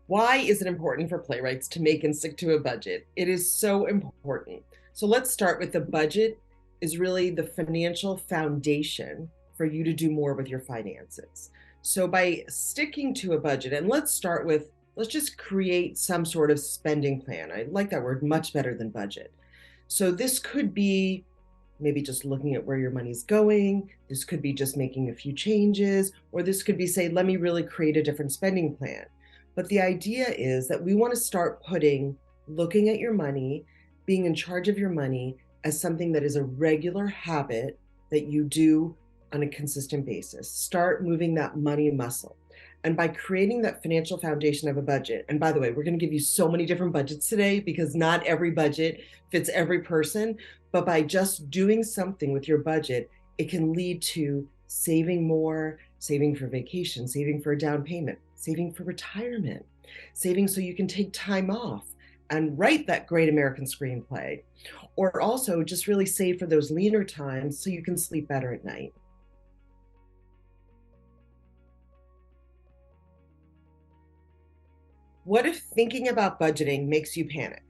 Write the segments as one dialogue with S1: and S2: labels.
S1: Why is it important for playwrights to make and stick to a budget? It is so important. So let's start with the budget is really the financial foundation for you to do more with your finances. So by sticking to a budget, and let's just create some sort of spending plan. I like that word much better than budget. So this could be maybe just looking at where your money's going. This could be just making a few changes, or this could be say, let me really create a different spending plan. But the idea is that we want to start looking at your money, being in charge of your money as something that is a regular habit that you do on a consistent basis. Start moving that money muscle. And by creating that financial foundation of a budget, and by the way, we're going to give you so many different budgets today because not every budget fits every person, but by just doing something with your budget, it can lead to saving more, saving for vacation, saving for a down payment, saving for retirement, saving so you can take time off and write that great American screenplay, or also just really save for those leaner times so you can sleep better at night. What if thinking about budgeting makes you panic?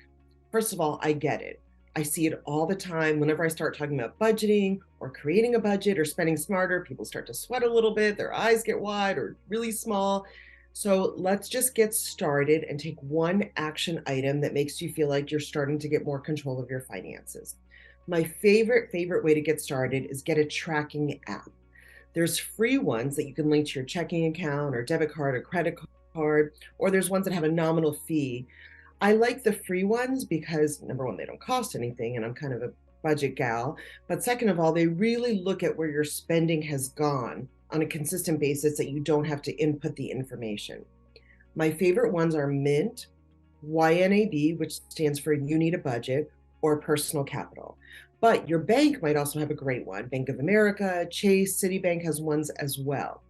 S1: First of all, I get it. I see it all the time. Whenever I start talking about budgeting or creating a budget or spending smarter, people start to sweat a little bit, their eyes get wide or really small. So let's just get started and take one action item that makes you feel like you're starting to get more control of your finances. My favorite way to get started is get a tracking app. There's free ones that you can link to your checking account or debit card or credit card, or there's ones that have a nominal fee. I like the free ones because number one, they don't cost anything, and I'm kind of a budget gal. But second of all, they really look at where your spending has gone on a consistent basis that you don't have to input the information. My favorite ones are Mint, YNAB, which stands for You Need a Budget, or Personal Capital. But your bank might also have a great one. Bank of America, Chase, Citibank has ones as well.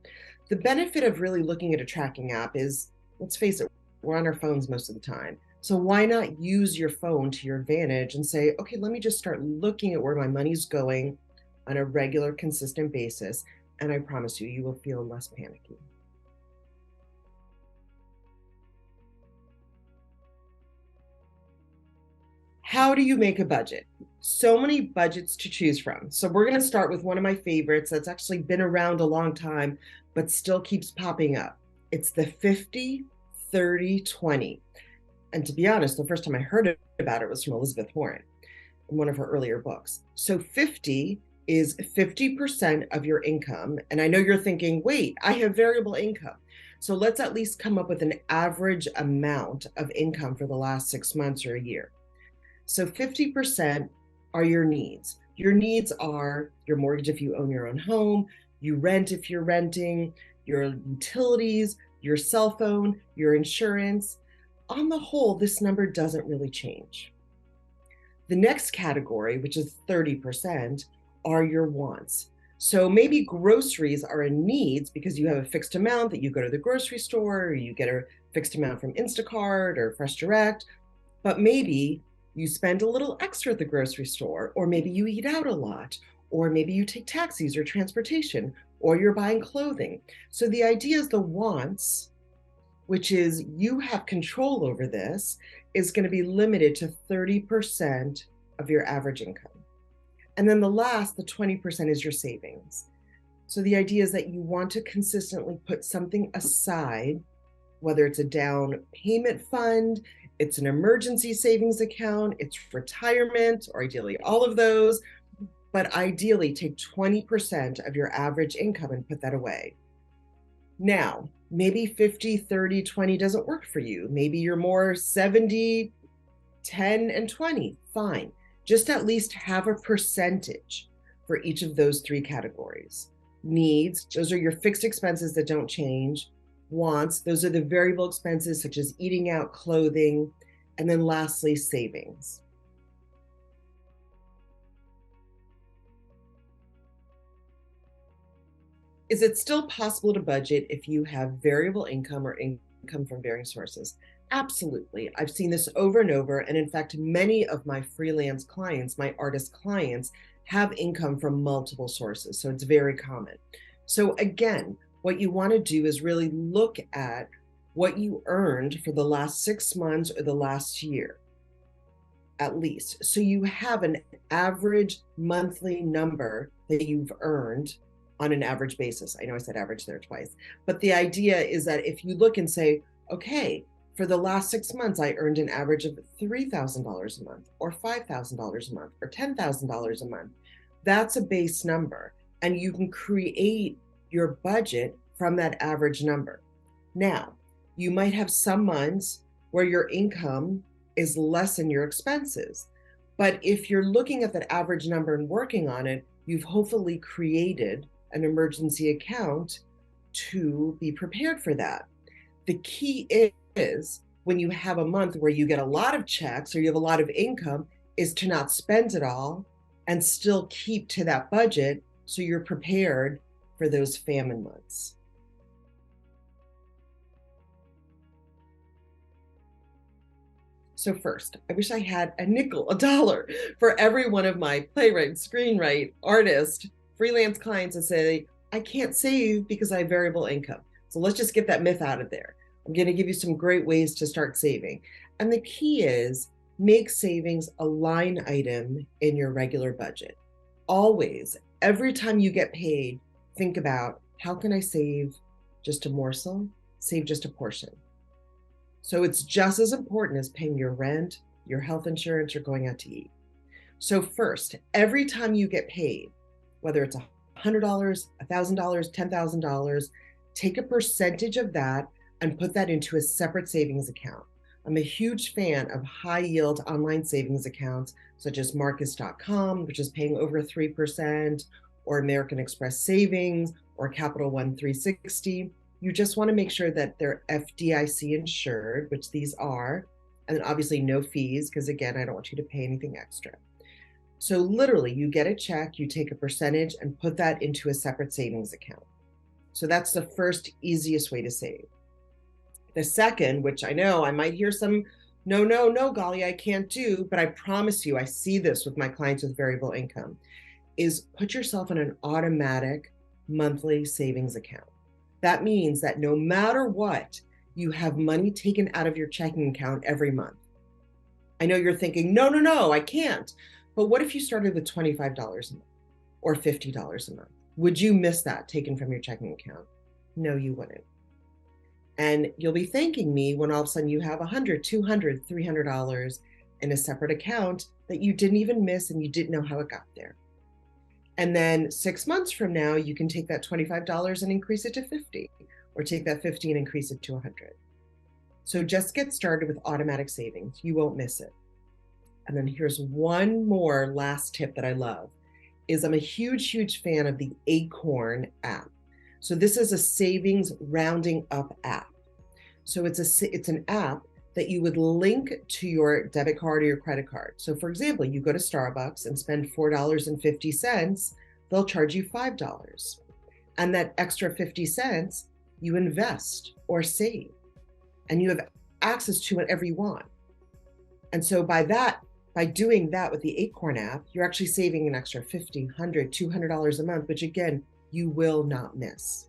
S1: The benefit of really looking at a tracking app is, let's face it, we're on our phones most of the time. So why not use your phone to your advantage and say, okay, let me just start looking at where my money's going on a regular, consistent basis. And I promise you, you will feel less panicky. How do you make a budget? So many budgets to choose from. So we're going to start with one of my favorites that's actually been around a long time, but still keeps popping up. It's the 50, 30, 20. And to be honest, the first time I heard about it was from Elizabeth Warren in one of her earlier books. So 50 is 50% of your income. And I know you're thinking, wait, I have variable income. So let's at least come up with an average amount of income for the last 6 months or a year. So 50% are your needs. Your needs are your mortgage if you own your own home, you rent if you're renting, your utilities, your cell phone, your insurance. On the whole, this number doesn't really change. The next category, which is 30%, are your wants. So maybe groceries are a needs because you have a fixed amount that you go to the grocery store, or you get a fixed amount from Instacart or Fresh Direct, but maybe you spend a little extra at the grocery store, or maybe you eat out a lot, or maybe you take taxis or transportation, or you're buying clothing. So the idea is the wants, which is you have control over this, is going to be limited to 30% of your average income. And then the 20% is your savings. So the idea is that you want to consistently put something aside, whether it's a down payment fund, it's an emergency savings account, it's retirement, or ideally all of those, but ideally take 20% of your average income and put that away. Now, maybe 50, 30, 20 doesn't work for you. Maybe you're more 70, 10, and 20. Fine. Just at least have a percentage for each of those three categories. Needs, those are your fixed expenses that don't change. Wants, those are the variable expenses such as eating out, clothing, and then lastly, savings. Is it still possible to budget if you have variable income or income from varying sources? Absolutely. I've seen this over and over. And in fact, many of my freelance clients, my artist clients, have income from multiple sources. So it's very common. So again, what you want to do is really look at what you earned for the last 6 months or the last year, at least. So you have an average monthly number that you've earned on an average basis. I know I said average there twice, but the idea is that if you look and say, okay, for the last 6 months, I earned an average of $3,000 a month, or $5,000 a month, or $10,000 a month. That's a base number, and you can create your budget from that average number. Now, you might have some months where your income is less than your expenses. But if you're looking at that average number and working on it, you've hopefully created an emergency account to be prepared for that. The key is when you have a month where you get a lot of checks or you have a lot of income, is to not spend it all and still keep to that budget so you're prepared for those famine months. So first, I wish I had a nickel, a dollar for every one of my playwright, screenwrite, artist, freelance clients that say, I can't save because I have variable income. So let's just get that myth out of there. I'm going to give you some great ways to start saving. And the key is make savings a line item in your regular budget. Always, every time you get paid, think about, how can I save just a morsel, save just a portion? So it's just as important as paying your rent, your health insurance, or going out to eat. So first, every time you get paid, whether it's $100, $1,000, $10,000, take a percentage of that and put that into a separate savings account. I'm a huge fan of high yield online savings accounts, such as Marcus.com, which is paying over 3%, or American Express Savings, or Capital One 360. You just want to make sure that they're FDIC insured, which these are, and then obviously no fees, because again, I don't want you to pay anything extra. So literally, you get a check, you take a percentage and put that into a separate savings account. So that's the first easiest way to save. The second, which I know I might hear some, no, Galia, I can't do, but I promise you, I see this with my clients with variable income, is put yourself in an automatic monthly savings account. That means that no matter what, you have money taken out of your checking account every month. I know you're thinking, no, I can't. But what if you started with $25 a month or $50 a month? Would you miss that taken from your checking account? No, you wouldn't. And you'll be thanking me when all of a sudden you have $100, $200, $300 in a separate account that you didn't even miss and you didn't know how it got there. And then 6 months from now, you can take that $25 and increase it to $50, or take that $50 and increase it to $100. So just get started with automatic savings. You won't miss it. And then here's one more last tip that I love, is I'm a huge fan of the Acorn app. So this is a savings rounding up app. So it's an app that you would link to your debit card or your credit card. So for example, you go to Starbucks and spend $4.50, they'll charge you $5. And that extra 50 cents, you invest or save, and you have access to whatever you want. And so by doing that with the Acorn app, you're actually saving an extra $50, $100, $200 a month, which again, you will not miss.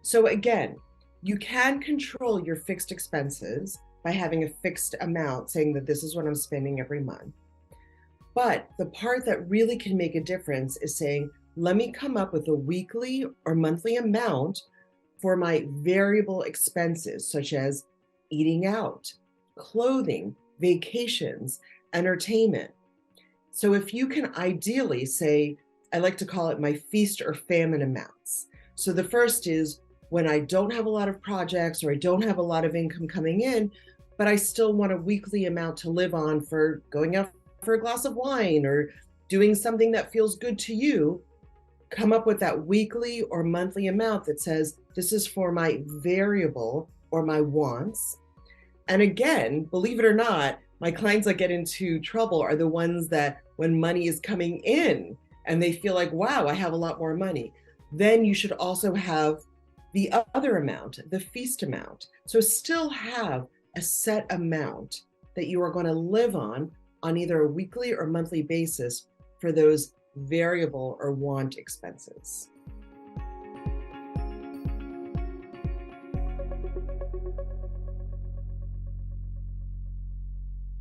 S1: So again, you can control your fixed expenses by having a fixed amount, saying that this is what I'm spending every month. But the part that really can make a difference is saying, let me come up with a weekly or monthly amount for my variable expenses, such as eating out, clothing, vacations, entertainment. So if you can ideally say, I like to call it my feast or famine amounts. So the first is when I don't have a lot of projects or I don't have a lot of income coming in, but I still want a weekly amount to live on for going out for a glass of wine or doing something that feels good to you. Come up with that weekly or monthly amount that says, this is for my variable or my wants. And again, believe it or not, my clients that get into trouble are the ones that when money is coming in and they feel like, wow, I have a lot more money. Then you should also have the other amount, the feast amount. So still have a set amount that you are going to live on either a weekly or monthly basis for those variable or want expenses.